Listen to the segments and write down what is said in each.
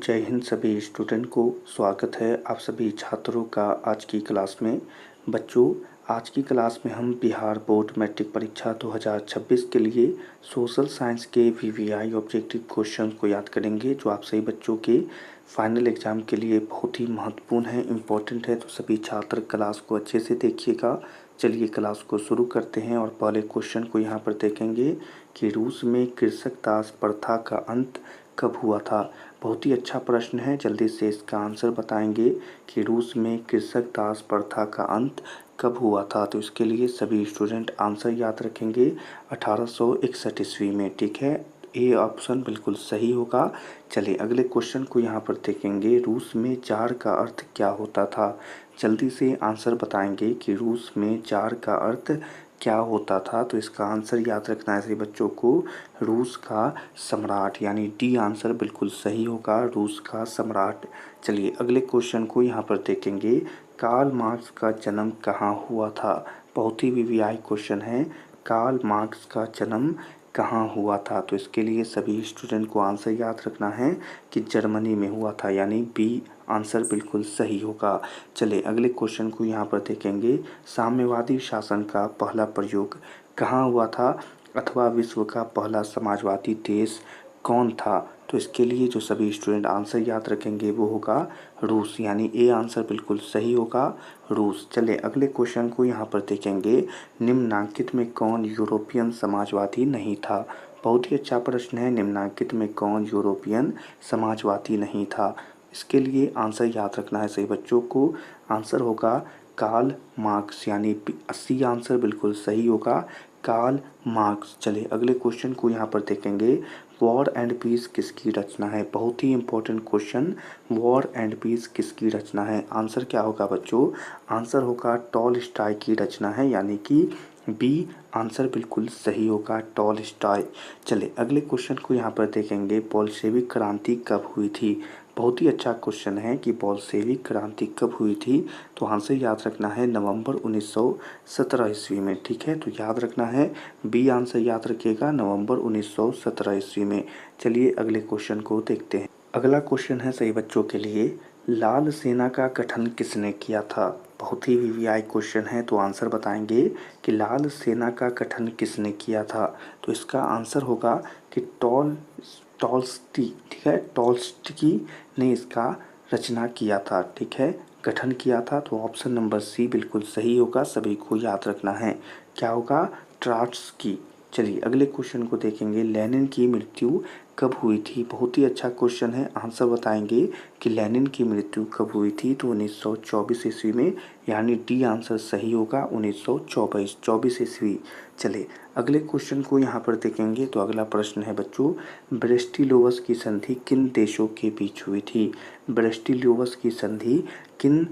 जय हिंद सभी स्टूडेंट को स्वागत है आप सभी छात्रों का आज की क्लास में। बच्चों, आज की क्लास में हम बिहार बोर्ड मैट्रिक परीक्षा 2026 के लिए सोशल साइंस के वीवीआई ऑब्जेक्टिव क्वेश्चन को याद करेंगे, जो आप सभी बच्चों के फाइनल एग्ज़ाम के लिए बहुत ही महत्वपूर्ण है, इम्पोर्टेंट है। तो सभी छात्र क्लास को अच्छे से देखिएगा। चलिए क्लास को शुरू करते हैं और पहले क्वेश्चन को यहाँ पर देखेंगे कि रूस में कृषक दास प्रथा का अंत कब हुआ था। बहुत ही अच्छा प्रश्न है, जल्दी से इसका आंसर बताएंगे कि रूस में कृषक दास प्रथा का अंत कब हुआ था। तो इसके लिए सभी स्टूडेंट आंसर याद रखेंगे 1861 ईस्वी में। ठीक है, ए ऑप्शन बिल्कुल सही होगा। चलिए अगले क्वेश्चन को यहाँ पर देखेंगे, रूस में जार का अर्थ क्या होता था। जल्दी से आंसर बताएंगे कि रूस में जार का अर्थ क्या होता था। तो इसका आंसर याद रखना है सभी बच्चों को, रूस का सम्राट, यानी डी आंसर बिल्कुल सही होगा, रूस का सम्राट। चलिए अगले क्वेश्चन को यहाँ पर देखेंगे, कार्ल मार्क्स का जन्म कहाँ हुआ था। बहुत ही वीवीआई क्वेश्चन है, कार्ल मार्क्स का जन्म कहाँ हुआ था। तो इसके लिए सभी स्टूडेंट को आंसर याद रखना है कि जर्मनी में हुआ था, यानी बी आंसर बिल्कुल सही होगा। चलिए अगले क्वेश्चन को यहाँ पर देखेंगे, साम्यवादी शासन का पहला प्रयोग कहाँ हुआ था, अथवा विश्व का पहला समाजवादी देश कौन था। तो इसके लिए जो सभी स्टूडेंट आंसर याद रखेंगे वो होगा रूस, यानी ए आंसर बिल्कुल सही होगा, रूस। चले अगले क्वेश्चन को यहाँ पर देखेंगे, निम्नांकित में कौन यूरोपियन समाजवादी नहीं था। बहुत ही अच्छा प्रश्न है, निम्नांकित में कौन यूरोपियन समाजवादी नहीं था। इसके लिए आंसर याद रखना है सही बच्चों को, आंसर होगा कार्ल मार्क्स, यानी 80 आंसर बिल्कुल सही होगा, कार्ल मार्क्स। चलिए अगले क्वेश्चन को यहाँ पर देखेंगे, वॉर एंड पीस किसकी रचना है। बहुत ही important question, war and peace किसकी रचना है। आंसर क्या होगा बच्चों, आंसर होगा टॉलस्टॉय की रचना है, यानी कि बी आंसर बिल्कुल सही होगा, टॉलस्टॉय। चले अगले क्वेश्चन को यहाँ पर देखेंगे, बोल्शेविक क्रांति कब हुई थी। बहुत ही अच्छा क्वेश्चन है कि बोल्शेविक क्रांति कब हुई थी। तो आंसर याद रखना है नवंबर 1917 ईस्वी में। ठीक है, तो याद रखना है बी आंसर याद रखिएगा, नवंबर 1917 ईस्वी में। चलिए अगले क्वेश्चन को देखते हैं। अगला क्वेश्चन है सही बच्चों के लिए, लाल सेना का गठन किसने किया था। बहुत ही वीवीआई क्वेश्चन है, तो आंसर बताएंगे कि लाल सेना का गठन किसने किया था। तो इसका आंसर होगा कि टॉल्स्टी, ठीक है, टॉल्स्टी ने इसका रचना किया था, ठीक है, गठन किया था। तो ऑप्शन नंबर सी बिल्कुल सही होगा, सभी को याद रखना है, क्या होगा, ट्रॉट्स्की। चलिए अगले क्वेश्चन को देखेंगे, लेनिन की मृत्यु कब हुई थी। बहुत ही अच्छा क्वेश्चन है, आंसर बताएंगे कि लेनिन की मृत्यु कब हुई थी। तो 1924 ईस्वी में, यानी डी आंसर सही होगा, 1924 ईस्वी। चले अगले क्वेश्चन को यहाँ पर देखेंगे। तो अगला प्रश्न है बच्चों, ब्रेस्टिलोवस की संधि किन देशों के बीच हुई थी। ब्रेस्टिलोवस की संधि किन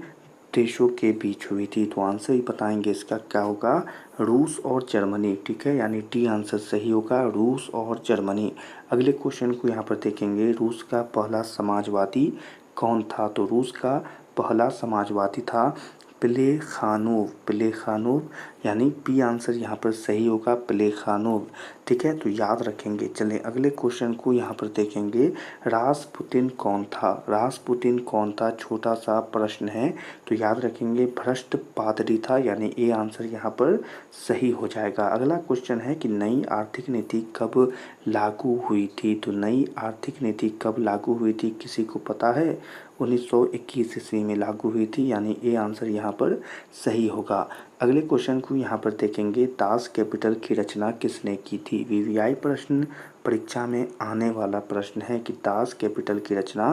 देशों के बीच हुई थी। तो आंसर ही बताएंगे इसका क्या होगा, रूस और जर्मनी। ठीक है, यानी डी आंसर सही होगा, रूस और जर्मनी। अगले क्वेश्चन को यहाँ पर देखेंगे, रूस का पहला समाजवादी कौन था। तो रूस का पहला समाजवादी था प्लेखानोव, प्लेखानोव, यानी पी आंसर यहाँ पर सही होगा, प्लेखानोव। ठीक है, तो याद रखेंगे। चलें अगले क्वेश्चन को यहाँ पर देखेंगे, रासपुतिन कौन था। रासपुतिन कौन था, छोटा सा प्रश्न है, तो याद रखेंगे भ्रष्ट पादरी था, यानी ए आंसर यहाँ पर सही हो जाएगा। अगला क्वेश्चन है कि नई आर्थिक नीति कब लागू हुई थी। तो नई आर्थिक नीति कब लागू हुई थी, किसी को पता है। 1921 ईस्वी में लागू हुई थी, यानी ए आंसर यहाँ पर सही होगा। अगले क्वेश्चन को यहाँ पर देखेंगे, दास कैपिटल की रचना किसने की थी। वीवीआई प्रश्न परीक्षा में आने वाला प्रश्न है कि दास कैपिटल की रचना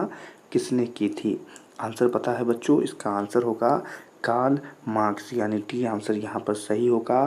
किसने की थी। आंसर पता है बच्चों, इसका आंसर होगा कार्ल मार्क्स, यानी डी आंसर यहाँ पर सही होगा,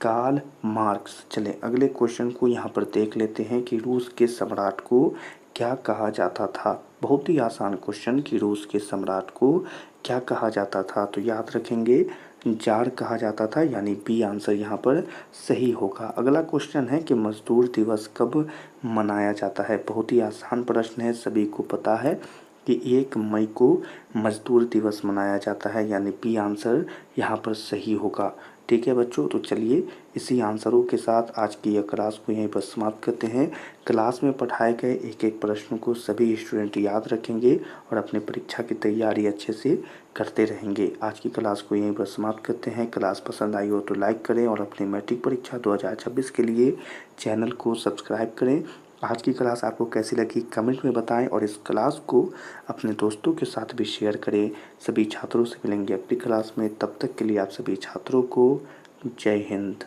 कार्ल मार्क्स। चले अगले क्वेश्चन को यहाँ पर देख लेते हैं कि रूस के सम्राट को क्या कहा जाता था। बहुत ही आसान क्वेश्चन कि रूस के सम्राट को क्या कहा जाता था। तो याद रखेंगे जार कहा जाता था, यानी बी आंसर यहाँ पर सही होगा। अगला क्वेश्चन है कि मजदूर दिवस कब मनाया जाता है। बहुत ही आसान प्रश्न है, सभी को पता है कि 1 मई को मज़दूर दिवस मनाया जाता है, यानी बी आंसर यहाँ पर सही होगा। ठीक है बच्चों, तो चलिए इसी आंसरों के साथ आज की यह क्लास को यहीं पर समाप्त करते हैं। क्लास में पढ़ाए गए एक एक प्रश्नों को सभी स्टूडेंट याद रखेंगे और अपने परीक्षा की तैयारी अच्छे से करते रहेंगे। आज की क्लास को यहीं पर समाप्त करते हैं। क्लास पसंद आई हो तो लाइक करें और अपनी मैट्रिक परीक्षा 2026 के लिए चैनल को सब्सक्राइब करें। आज की क्लास आपको कैसी लगी कमेंट में बताएं और इस क्लास को अपने दोस्तों के साथ भी शेयर करें। सभी छात्रों से मिलेंगे अगली क्लास में, तब तक के लिए आप सभी छात्रों को जय हिंद।